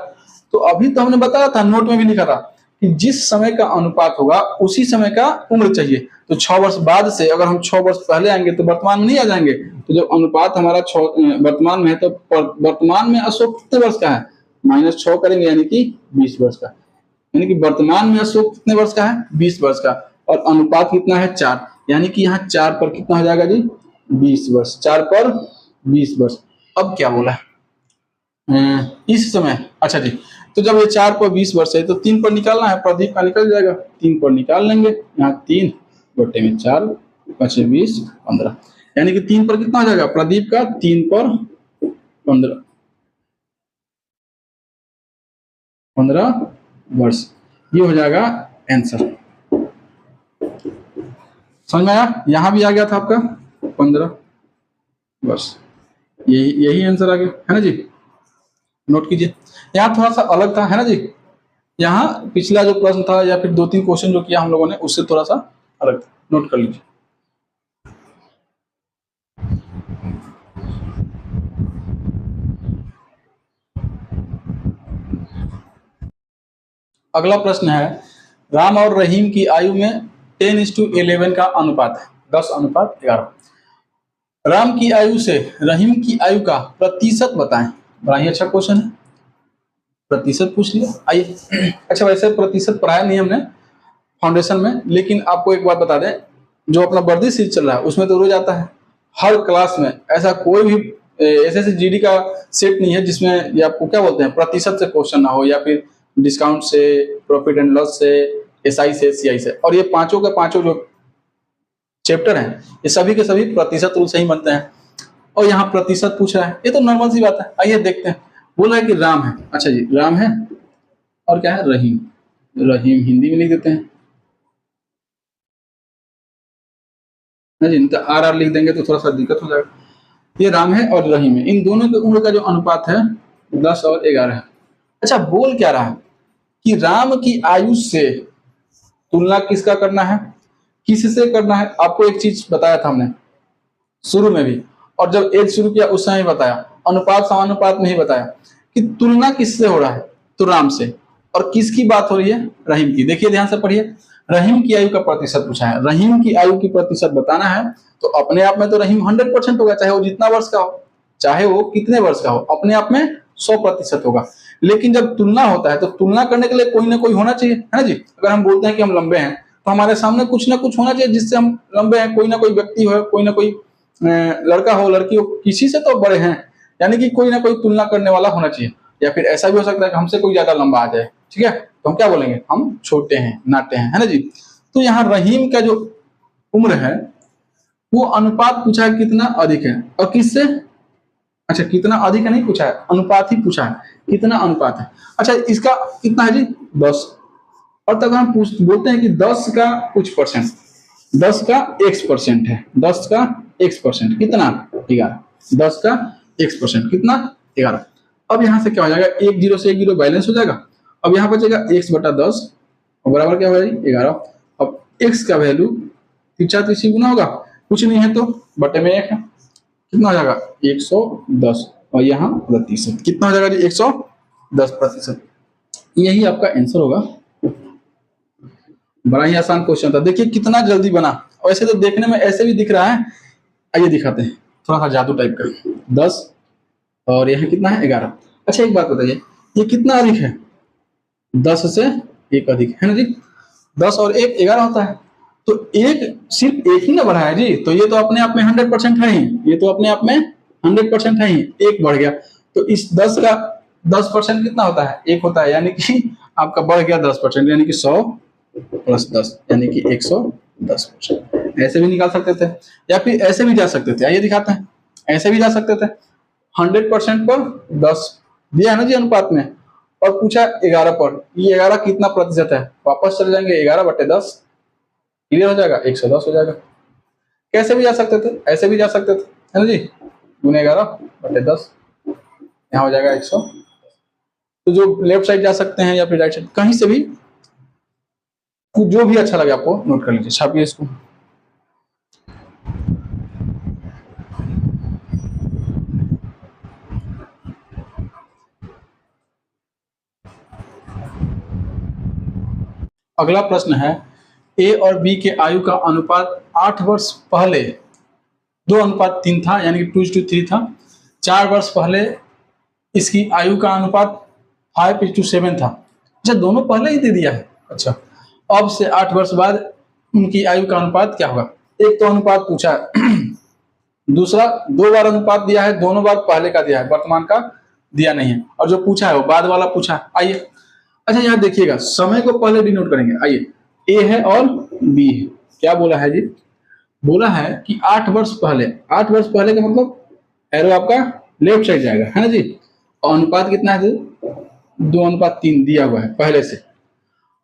तो अभी तो हमने बताया था, नोट में भी लिखा था कि जिस समय का अनुपात होगा उसी समय का उम्र चाहिए। तो 6 वर्ष बाद से अगर हम 6 वर्ष पहले आएंगे तो वर्तमान में नहीं आ जाएंगे। तो जब अनुपात हमारा वर्तमान में है तो वर्तमान में अशोक कितने वर्ष का है, -6 करेंगे यानी कि 20 वर्ष का। यानी कि वर्तमान में अशोक कितने वर्ष का है, 20 वर्ष का। और अनुपात कितना है, 4, यानी कि यहाँ 4 पर कितना हो जाएगा जी, 20 वर्ष। 4 पर 20 वर्ष। अब क्या बोला इस समय, अच्छा जी, तो जब ये 4 पर 20 वर्ष है तो 3 पर निकालना है, प्रदीप का निकल जाएगा, 3 पर निकाल लेंगे। यहाँ 3 बटे में 4 5 20 15, यानी कि 3 पर कितना हो जाएगा प्रदीप का, 3 पर 15 वर्ष। ये हो जाएगा आंसर। समझ में आया, यहां भी आ गया था आपका 15 वर्ष। यही आंसर आ गया है ना जी। नोट कीजिए, यहाँ थोड़ा सा अलग था है ना जी। यहाँ पिछला जो प्रश्न था या फिर 2-3 क्वेश्चन जो किया हम लोगों ने उससे थोड़ा सा अलग था, नोट कर लीजिए। अगला प्रश्न है, राम और रहीम की आयु में 10:11 का अनुपात है, 10:11। राम की आयु से रहीम की आयु का प्रतिशत बताएं। बड़ा ही अच्छा क्वेश्चन है, प्रतिशत पूछ लिया। आइए, अच्छा वैसे प्रतिशत पढ़ाया नहीं हमने फाउंडेशन में, लेकिन आपको एक बात बता दें, जो अपना वर्दी सीरीज चल रहा है उसमें तो रोज आता है हर क्लास में। ऐसा कोई भी एसएससी जीडी का सेट नहीं है जिसमें ये आपको क्या बोलते हैं प्रतिशत से क्वेश्चन ना हो, या फिर डिस्काउंट से, प्रॉफिट एंड लॉस से, एसआई से, सीआई से। और ये पांचों के पांचों जो चैप्टर हैं ये सभी के सभी प्रतिशत रूल से ही बनते हैं। और यहाँ प्रतिशत पूछ रहा है, ये तो नॉर्मल सी बात है। आइए देखते हैं, बोला है कि राम है, अच्छा जी राम है, और क्या है रहीम। रहीम हिंदी में लिख देते हैं ना जी, तो आर लिख देंगे तो थोड़ा सा दिक्कत हो जाएगा। ये राम है और रहीम है, इन दोनों के उम्र का जो अनुपात है 10 और 11 है। अच्छा बोल क्या रहा है कि राम की आयु से तुलना किसका करना है, किससे करना है। आपको एक चीज बताया था हमने शुरू में भी, और जब एज शुरू किया उस समय बताया, अनुपात समानुपात नहीं बताया कि तुलना किससे हो रहा है, तो राम से। और किसकी बात हो रही है, रहीम की। देखिए ध्यान से पढ़िए, रहीम की आयु का प्रतिशत पूछा है, रहीम की आयु की प्रतिशत बताना है। तो अपने आप में तो रहीम 100% होगा, चाहे वो जितना वर्ष का हो, चाहे वो कितने वर्ष का हो, अपने आप में 100% होगा। लेकिन जब तुलना होता है तो तुलना करने के लिए कोई ना कोई होना चाहिए, है ना जी। अगर हम बोलते हैं कि हम लंबे हैं तो हमारे सामने कुछ ना कुछ होना चाहिए जिससे हम लंबे हैं, कोई ना कोई व्यक्ति हो, कोई ना कोई लड़का हो, लड़की हो, किसी से तो बड़े हैं, यानी कि कोई ना कोई तुलना करने वाला होना चाहिए। या फिर ऐसा भी हो सकता है कि हमसे कोई ज्यादा लंबा आ जाए, ठीक है, तो हम क्या बोलेंगे, हम छोटे हैं, नाटे हैं, है ना जी। तो यहाँ रहीम का जो उम्र है वो अनुपात पूछा है कितना अधिक है, और किससे, अच्छा कितना अधिक है नहीं पूछा है, अनुपात ही पूछा है, कितना अनुपात है। अच्छा इसका कितना है जी 10, और तक हम बोलते हैं कि 10 का कुछ परसेंट, 10 का x% है, 10 का x% कितना 11, 10 का x% कितना 11। अब यहां से क्या हो जाएगा, एक जीरो से एक जीरो बैलेंस हो जाएगा। अब यहाँ बचेगा x/10 और बराबर क्या हो जाएगी 11। अब x का वैल्यू तीसरा तीसरी गुना होगा, कुछ नहीं है तो बटे में 1 है, कितना हो जाएगा 110, और यहाँ प्रतिशत कितना हो जाएगा जी 110%। यही आपका आंसर होगा। बड़ा ही आसान क्वेश्चन था, देखिए कितना जल्दी बना। वैसे तो देखने में ऐसे भी दिख रहा है, आइए दिखाते हैं थोड़ा सा जादू टाइप का। 10 और यहाँ कितना है 11। अच्छा एक बात बताइए, ये कितना अधिक है, 10 से 1 अधिक है ना जी। 10 और 1 11 होता है, तो एक सिर्फ एक ही ना बढ़ा है जी, तो ये तो अपने आप में 100% है ही, ये तो अपने आप में 100% है ही। एक बढ़ गया तो इस 10 का 10% कितना होता है, 1 होता है, यानी कि आपका बढ़ गया 10%, यानी कि 100 + 10 यानी कि 110%। ऐसे भी निकाल सकते थे, या फिर ऐसे भी जा सकते थे, आइए दिखाते हैं। ऐसे भी जा सकते थे, 100% पर 10 दिया है ना जी अनुपात में, और पूछा 11 पर, ये 11 कितना प्रतिशत है, वापस चले जाएंगे 11/10, क्लियर हो जाएगा 110 हो जाएगा। कैसे भी जा सकते थे, ऐसे भी जा सकते थे, है ना जी, गुने 11/10 यहाँ हो जाएगा 100। तो जो लेफ्ट साइड जा सकते हैं या फिर राइट साइड, कहीं से भी जो भी अच्छा लगे आपको नोट कर लीजिए, छापिए इसको। अगला प्रश्न है, ए और बी के आयु का अनुपात 8 वर्ष पहले 2:3 था, यानी कि 2:3 था। 4 वर्ष पहले इसकी आयु का अनुपात 5:7 था। अच्छा, दोनों पहले ही दे दिया है। अच्छा, अब से 8 वर्ष बाद उनकी आयु का अनुपात क्या होगा? एक तो अनुपात पूछा है दूसरा 2 बार अनुपात दिया है, दोनों बार पहले का दिया है, वर्तमान का दिया नहीं है। और जो पूछा है वो बाद वाला पूछा है। आइए, अच्छा यहाँ देखिएगा, समय को पहले डिनोट करेंगे। आइए, ए है और बी है। क्या बोला है जी? बोला है कि 8 वर्ष पहले। 8 वर्ष पहले का मतलब एरो आपका लेफ्ट साइड जाएगा, है ना जी। और अनुपात कितना है? 2:3 दिया हुआ है पहले से।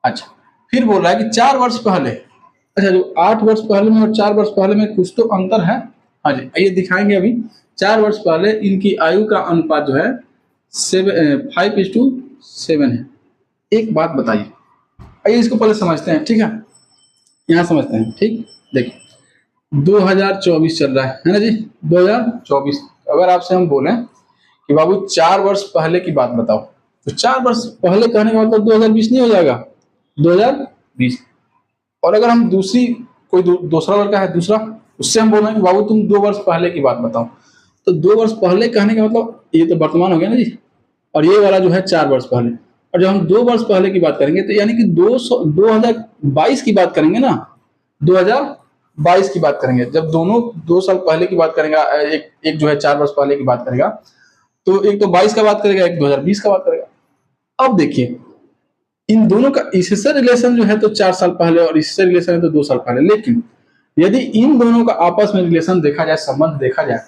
अच्छा, फिर बोल रहा है कि 4 वर्ष पहले। अच्छा, जो 8 वर्ष पहले में और 4 वर्ष पहले में कुछ तो अंतर है। हाँ जी, आइए दिखाएंगे। अभी 4 वर्ष पहले इनकी आयु का अनुपात जो है 5:7 है। एक बात बताइए, आइए इसको पहले समझते हैं, ठीक है। यहाँ समझते हैं, ठीक। देखिए 2024 चल रहा है ना जी, 2024। अगर आपसे हम बोलें कि बाबू 4 वर्ष पहले की बात बताओ, तो 4 वर्ष पहले कहने का मतलब 2020 नहीं हो जाएगा? 2020। और अगर हम दूसरी कोई दूसरा लड़का है दूसरा, उससे हम बोल रहे हैं कि बाबू तुम 2 वर्ष पहले की बात बताओ, तो 2 वर्ष पहले कहने का मतलब ये तो वर्तमान हो गया ना जी। और ये वाला जो है 4 वर्ष पहले। और जब हम 2 वर्ष पहले की बात करेंगे तो यानी कि 2022 की बात करेंगे ना, 2022 की बात करेंगे। जब दोनों 2 साल पहले की बात करेगा, एक जो है 4 वर्ष पहले की बात करेगा, तो एक तो 22 का बात करेगा, एक 2020 का बात करेगा। अब देखिए इन दोनों का इससे रिलेशन जो है तो 4 साल पहले और इससे रिलेशन है तो 2 साल पहले। लेकिन यदि इन दोनों का आपस में रिलेशन देखा जाए, संबंध देखा जाए,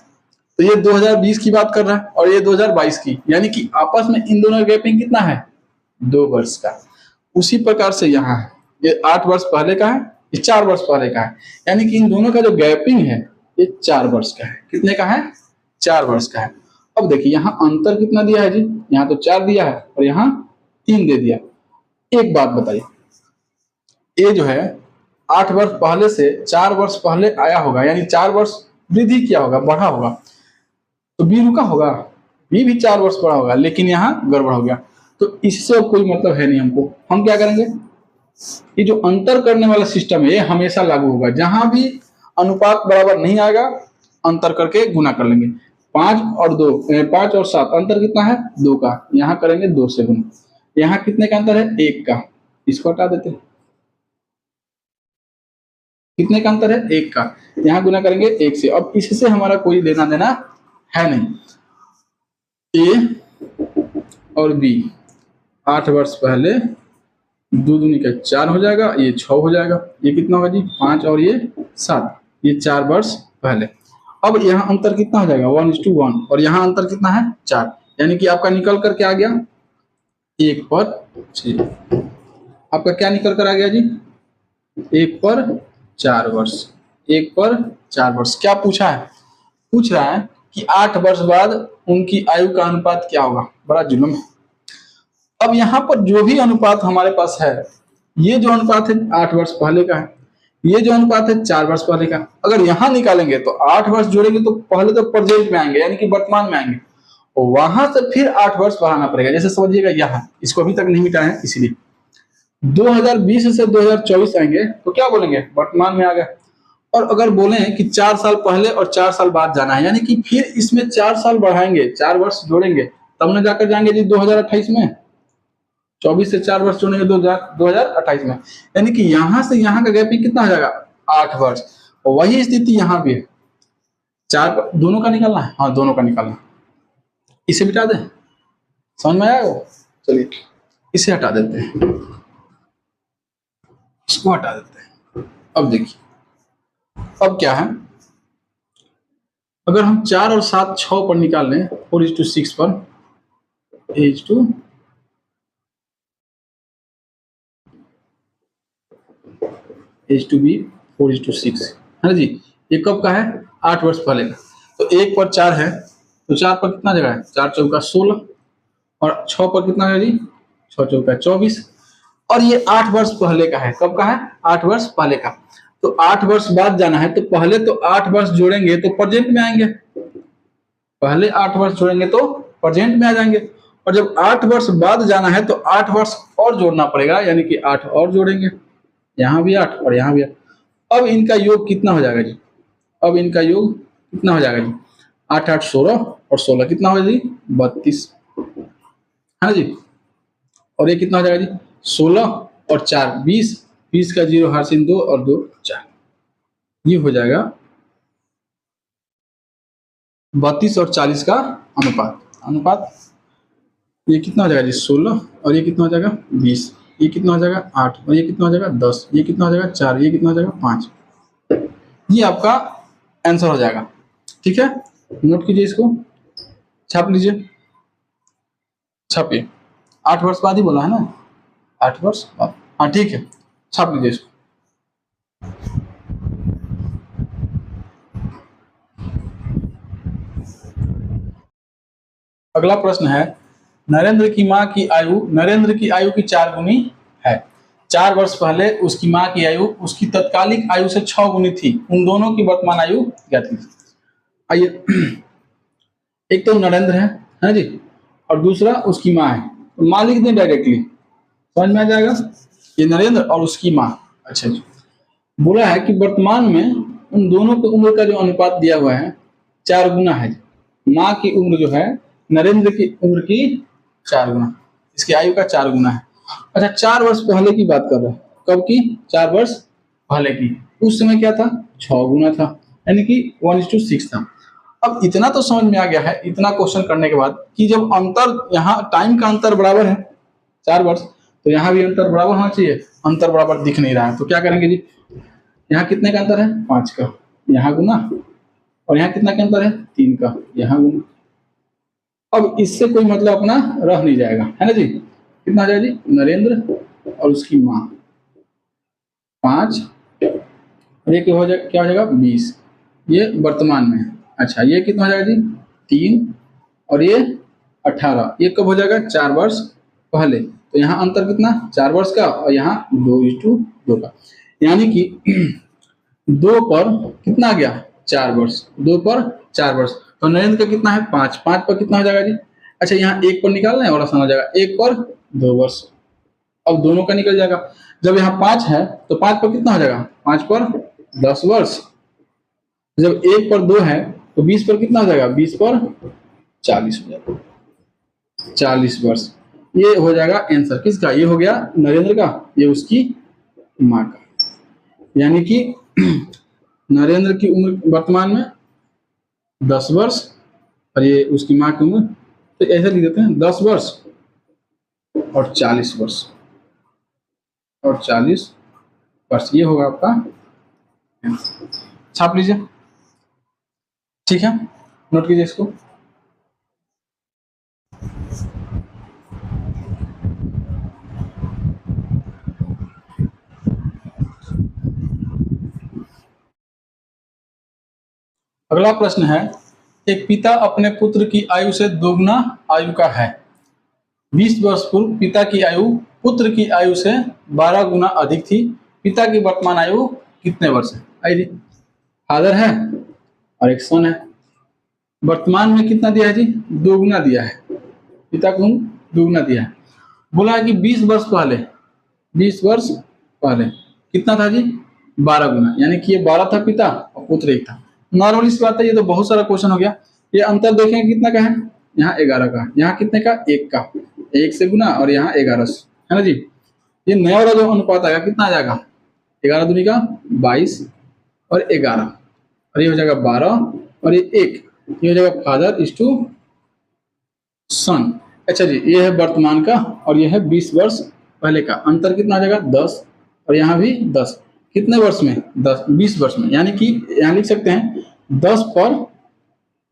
तो ये 2020 की बात कर रहा है और ये 2022 की, यानी कि आपस में इन दोनों का गैपिंग कितना है? 2 वर्ष का। उसी प्रकार से यहाँ है, ये 8 वर्ष पहले का है, ये 4 वर्ष पहले का है, यानी कि इन दोनों का जो गैपिंग है ये 4 वर्ष का है। कितने का है? 4 वर्ष का है। अब देखिए यहाँ अंतर कितना दिया है जी? यहाँ तो 4 दिया है और यहाँ 3 दे दिया। एक बात बताइए, ये जो है 8 वर्ष पहले से 4 वर्ष पहले आया होगा, यानी 4 वर्ष वृद्धि किया होगा, बढ़ा होगा, तो बी रुका होगा, बी भी 4 वर्ष बढ़ा होगा, लेकिन यहाँ गड़बड़ हो गया। तो इससे अब कोई मतलब है नहीं हमको। हम क्या करेंगे, ये जो अंतर करने वाला सिस्टम है ये हमेशा लागू होगा। जहां भी अनुपात बराबर नहीं आएगा, अंतर करके गुना कर लेंगे। 5 और 2, 5 और 7, अंतर कितना है? 2 का। यहाँ करेंगे 2 से गुना। यहाँ कितने का अंतर है? 1 का। इसको हटा देते हैं। कितने का अंतर है? 1 का। यहाँ गुना करेंगे 1 से। अब इससे हमारा कोई लेना देना है नहीं। ए और बी 8 वर्ष पहले, 2 दूनी का 4 हो जाएगा, ये 6 हो जाएगा। ये कितना होगा जी? 5 और ये 7, ये 4 वर्ष पहले। अब यहाँ अंतर कितना हो जाएगा? 1:1। और यहाँ अंतर कितना है? 4, यानी कि आपका निकल कर क्या आ गया? 1 पर 6। आपका क्या निकल कर आ गया जी? 1 पर 4 वर्ष। 1 पर 4 वर्ष। क्या पूछा है? पूछ रहा है कि 8 वर्ष बाद उनकी आयु का अनुपात क्या होगा। बड़ा जुल्म है। अब यहाँ पर जो भी अनुपात हमारे पास है, ये जो अनुपात है 8 वर्ष पहले का है, ये जो अनुपात है 4 वर्ष पहले का। अगर यहाँ निकालेंगे तो 8 वर्ष जोड़ेंगे तो पहले तो प्रेजेंट में आएंगे, यानी कि वर्तमान में आएंगे, और वहां से फिर 8 वर्ष बढ़ाना पड़ेगा। जैसे समझिएगा यहाँ, इसको अभी तक नहीं मिटाए हैं, इसीलिए 2020 से 2024 आएंगे तो क्या बोलेंगे? वर्तमान में आ गए। और अगर बोले कि 4 साल पहले और 4 साल बाद जाना है, यानी कि फिर इसमें 4 साल बढ़ाएंगे, 4 वर्ष जोड़ेंगे, तब न जाकर जाएंगे जी 2028 में। 24 से 4 वर्ष जोड़ेंगे 2028 में, यानी कि यहां से यहाँ का गैपिंग कितना हो जाएगा? 8 वर्ष। और वही स्थिति यहाँ भी है। 4 दोनों का निकालना है, हाँ दोनों का निकालना। इसे मिटा दें, समझ में आया? चलिए इसे हटा देते हैं, इसको हटा देते हैं। अब देखिए अब क्या है, अगर हम 4 और 7 6 पर निकाल लें, 4:6 पर, H2B 4:6 है ना जी। ये कब का है? 8 वर्ष पहले का। तो 1 पर 4 है, तो 4 पर कितना जगह है? 4 चौका 16, और 6 पर कितना है जी? 6 चौका 24। और ये 8 वर्ष पहले का है। कब का है? 8 वर्ष पहले का। तो 8 वर्ष बाद जाना है, तो पहले तो 8 वर्ष जोड़ेंगे तो प्रेजेंट में आएंगे, पहले 8 वर्ष जोड़ेंगे तो प्रेजेंट में आ जाएंगे। और जब 8 वर्ष बाद जाना है तो 8 वर्ष और जोड़ना पड़ेगा, यानी कि 8 और जोड़ेंगे, यहाँ भी 8 और यहाँ भी 8। अब इनका योग कितना हो जाएगा जी? अब इनका योग कितना हो जाएगा जी? 8 8 16 और 16 कितना हो जाएगा जी? 32, है ना जी। और ये कितना हो जाएगा जी? 16 और 4 20, 20 का 0 हर सिन 2 और 2 4, ये हो जाएगा 32 और 40 का अनुपात। अनुपात ये कितना हो जाएगा जी? 16 और ये कितना हो जाएगा? 20, ये कितना हो जाएगा? 8 और ये कितना हो जाएगा? 10, ये कितना हो जाएगा? 4, ये कितना हो जाएगा? 5। ये आपका आंसर हो जाएगा। ठीक है, नोट कीजिए, इसको छाप लीजिए, छापिए। 8 वर्ष बाद ही बोला है ना, 8 वर्ष बाद। हाँ ठीक है, छाप लीजिए इसको। अगला प्रश्न है, नरेंद्र की माँ की आयु नरेंद्र की आयु की 4 गुनी है। 4 वर्ष पहले उसकी माँ की आयु उसकी तत्कालिक आयु से 6 गुनी थी। उन दोनों की वर्तमान आयु क्या थी? आइए, एक तो नरेंद्र है जी, और दूसरा उसकी माँ है। तो माँ लिख दें डायरेक्टली, समझ में आ जाएगा। ये नरेंद्र और उसकी माँ। अच्छा जी, बोला है कि वर्तमान में उन दोनों की उम्र का जो अनुपात दिया हुआ है 4 गुना है। माँ की उम्र जो है नरेंद्र की उम्र की 4 गुना, इसकी आयु का 4 गुना है। अच्छा, 4 वर्ष पहले की बात कर रहे हैं, कब की? 4 वर्ष पहले की। उस समय क्या था? 6 गुना था, यानी कि 1:6 था। अब इतना तो समझ में आ गया है, इतना क्वेश्चन करने के बाद, कि जब अंतर, यहाँ टाइम का अंतर बराबर है 4 वर्ष, तो यहाँ भी अंतर बराबर होना चाहिए। अंतर बराबर दिख नहीं रहा है, तो क्या करेंगे जी? यहाँ कितने का अंतर है? 5 का, यहाँ गुना, और यहाँ कितना का अंतर है? 3 का, यहाँ गुना। अब इससे कोई मतलब अपना रह नहीं जाएगा, है ना जी। कितना आ जाएगा जी? नरेंद्र और उसकी माँ 5, और ये क्या हो जाएगा? 20, ये वर्तमान में है। अच्छा, ये कितना हो जाएगा जी? 3, और ये 18, ये कब हो जाएगा? 4 वर्ष पहले। तो यहाँ अंतर कितना? 4 वर्ष का, और यहाँ 2:2 का, यानी कि 2 पर कितना आ गया? 4 वर्ष, 2 पर 4 वर्ष। तो नरेंद्र का कितना है? 5, 5 पर कितना हो जाएगा जी? अच्छा, यहाँ 1 पर निकालना है और आसान हो जाएगा, 1 पर 2 वर्ष। अब दोनों का निकल जाएगा। जब यहाँ 5 है तो 5 पर कितना हो जाएगा? 5 पर 10 वर्ष। जब 1 पर 2 है तो 20 पर कितना हो जाएगा? 20 पर 40 हो जाएगा, 40 वर्ष। ये हो जाएगा आंसर किसका? ये हो गया नरेंद्र का, ये उसकी माँ का। यानी कि नरेंद्र की उम्र वर्तमान में 10 वर्ष, और ये उसकी माँ की उम्र, तो ऐसे लिख देते हैं 10 वर्ष और 40 वर्ष, और 40 वर्ष, ये होगा आपका आंसर। छाप लीजिए, ठीक है, नोट कीजिए इसको। अगला प्रश्न है, एक पिता अपने पुत्र की आयु से दोगुना आयु का है। 20 वर्ष पूर्व पिता की आयु पुत्र की आयु से 12 गुना अधिक थी। पिता की वर्तमान आयु कितने वर्ष है? आइए, फादर है और एक सन है। वर्तमान में कितना दिया है जी? 2 गुना दिया है, पिता को 2 गुना दिया है। बोला है कि 20 वर्ष पहले, 20 वर्ष पहले कितना था जी? 12 गुना, यानी कि ये 12 था पिता और पुत्र 1 था। नॉर्मली सी बात है, ये तो बहुत सारा क्वेश्चन हो गया। ये अंतर देखें कितना का है? यहाँ 11 का, यहाँ कितने का? 1 का, 1 से गुना, और यहाँ 11 से, है ना जी। ये नया वाला जो अनुपात आएगा कितना आ जाएगा? 11 दूनी का 22 और 11, और ये हो जाएगा 12 और ये 1, ये हो जाएगा फादर इज टू सन। अच्छा जी, ये है वर्तमान का, और ये है 20 वर्ष पहले का। अंतर कितना आ जाएगा? 10, और यहाँ भी 10। कितने वर्ष में? 10, 20 वर्ष में, यानी कि यहाँ लिख सकते हैं 10 पर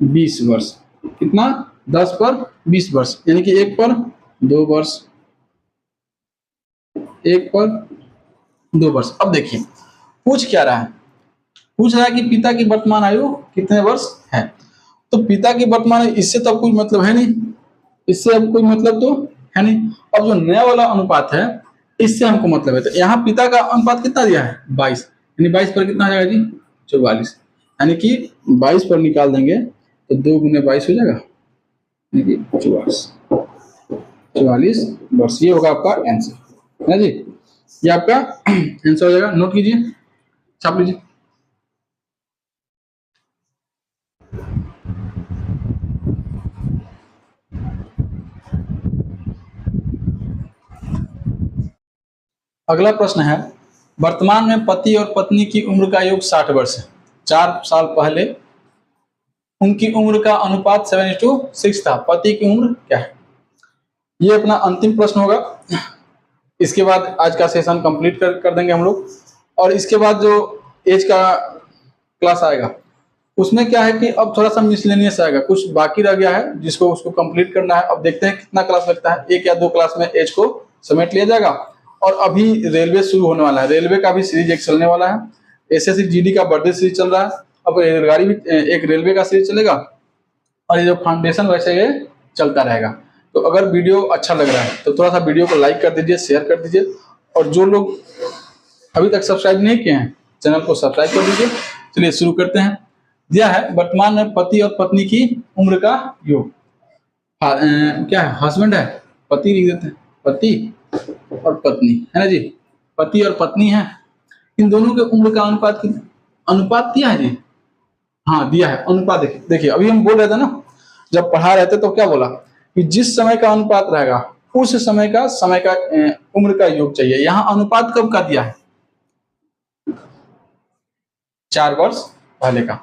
20 वर्ष। कितना? 10 पर 20 वर्ष, यानी कि 1 पर 2 वर्ष, 1 पर 2 वर्ष। अब देखिए पूछ क्या रहा है? पूछ रहा है कि पिता की वर्तमान आयु कितने वर्ष है। तो पिता की वर्तमान आयु, इससे तो अब कोई मतलब है नहीं, इससे अब कोई मतलब तो है नहीं। अब जो नया वाला अनुपात है इससे हमको मतलब है। तो यहाँ पिता का अनुपात कितना दिया है? 22, यानी 22 पर कितना आ जाएगा जी? 44, यानी कि 22 पर निकाल देंगे तो 2 गुने 22 हो जाएगा, यानी कि 44। 44 वर्ष, ये होगा आपका आंसर है ना जी। ये आपका आंसर हो जाएगा, नोट कीजिए, छाप लीजिए। अगला प्रश्न है, वर्तमान में पति और पत्नी की उम्र का योग 60 वर्ष है। 4 साल पहले उनकी उम्र का अनुपात 7:6 था। पति की उम्र क्या है? ये अपना अंतिम प्रश्न होगा। इसके बाद आज का सेशन कंप्लीट कर देंगे हम लोग। और इसके बाद जो एज का क्लास आएगा उसमें क्या है कि अब थोड़ा सा मिसलेनियस आएगा, कुछ बाकी रह गया है जिसको उसको कंप्लीट करना है। अब देखते हैं कितना क्लास लगता है, 1 या 2 क्लास में एज को समेट लिया जाएगा। और अभी रेलवे शुरू होने वाला है, रेलवे का भी सीरीज एक चलने वाला है। एसएससी जीडी का बर्थडे सीरीज चल रहा है, अब रेलगाड़ी भी एक रेलवे का सीरीज चलेगा। और ये जो फाउंडेशन वैसे ये चलता रहेगा। तो अगर वीडियो अच्छा लग रहा है तो थोड़ा सा वीडियो को लाइक कर दीजिए, शेयर कर दीजिए। और जो लोग अभी तक सब्सक्राइब नहीं किए हैं चैनल को सब्सक्राइब कर दीजिए। चलिए शुरू करते हैं। दिया है वर्तमान में पति और पत्नी की उम्र का योग। क्या है? हस्बैंड है, पति लिख देते हैं, पति और पत्नी है ना जी। पति और पत्नी है, इन दोनों के उम्र का अनुपात अनुपात दिया है जी। हाँ दिया है अनुपात। देखिए अभी हम बोल रहे थे ना, जब पढ़ा रहे थे तो क्या बोला कि जिस समय का अनुपात रहेगा उस समय का उम्र का योग चाहिए। यहाँ अनुपात कब का दिया है? 4 वर्ष पहले का।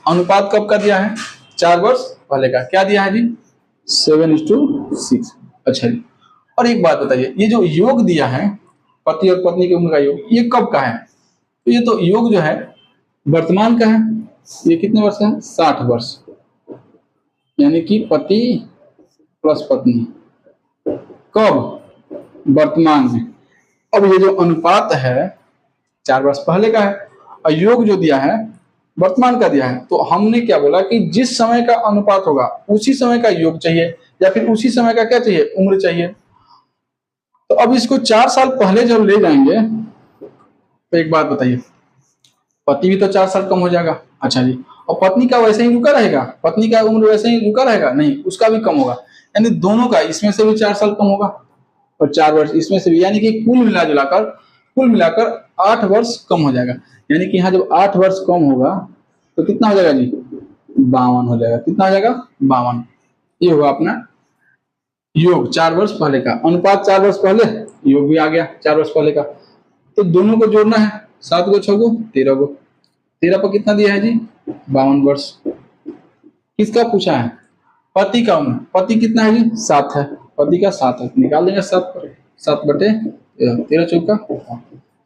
अनुपात कब का दिया है? 4 वर्ष पहले का। क्या दिया है जी? 7:6। अच्छा जी। और एक बात बताइए, ये जो योग दिया है पति और पत्नी की उम्र का योग, ये कब का है? तो ये तो योग जो है वर्तमान का है। ये कितने वर्ष का है? 60 वर्ष, यानी कि पति प्लस पत्नी। कब? वर्तमान में। अब ये जो अनुपात है 4 वर्ष पहले का है और योग जो दिया है वर्तमान का दिया है। तो हमने क्या बोला कि जिस समय का अनुपात होगा उसी समय का योग चाहिए, या फिर उसी समय का क्या चाहिए? उम्र चाहिए। तो अब इसको 4 साल पहले जब ले जाएंगे तो एक बात बताइए, पति भी तो 4 साल कम हो जाएगा। अच्छा जी। और पत्नी का वैसे ही रुका रहेगा? पत्नी का उम्र वैसे ही रुका रहेगा? नहीं, उसका भी कम होगा। यानी दोनों का, इसमें से भी 4 साल कम होगा और 4 वर्ष इसमें से भी, यानी कि कुल मिलाकर 8 वर्ष कम हो जाएगा। यानी कि यहाँ जब 8 वर्ष कम होगा तो कितना हो जाएगा जी? 52 हो जाएगा। कितना हो जाएगा? 52। ये होगा अपना योग 4 वर्ष पहले का। अनुपात 4 वर्ष पहले, योग भी आ गया 4 वर्ष पहले का। तो दोनों को जोड़ना है, 7 को 6 को 13 को। 13 पर कितना दिया है जी? 52 वर्ष। किसका पूछा है? पति का उम्र। पति कितना है जी? 7 है। पति का 7 है, निकाल देंगे 7 पर। 7 बटे 13 चौका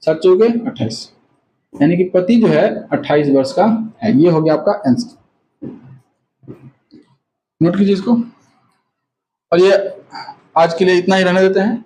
7 चौके 28, यानी कि पति जो है 28 वर्ष का है। ये हो गया आपका आंसर। नोट कीजिए इसको। और ये आज के लिए इतना ही रहने देते हैं।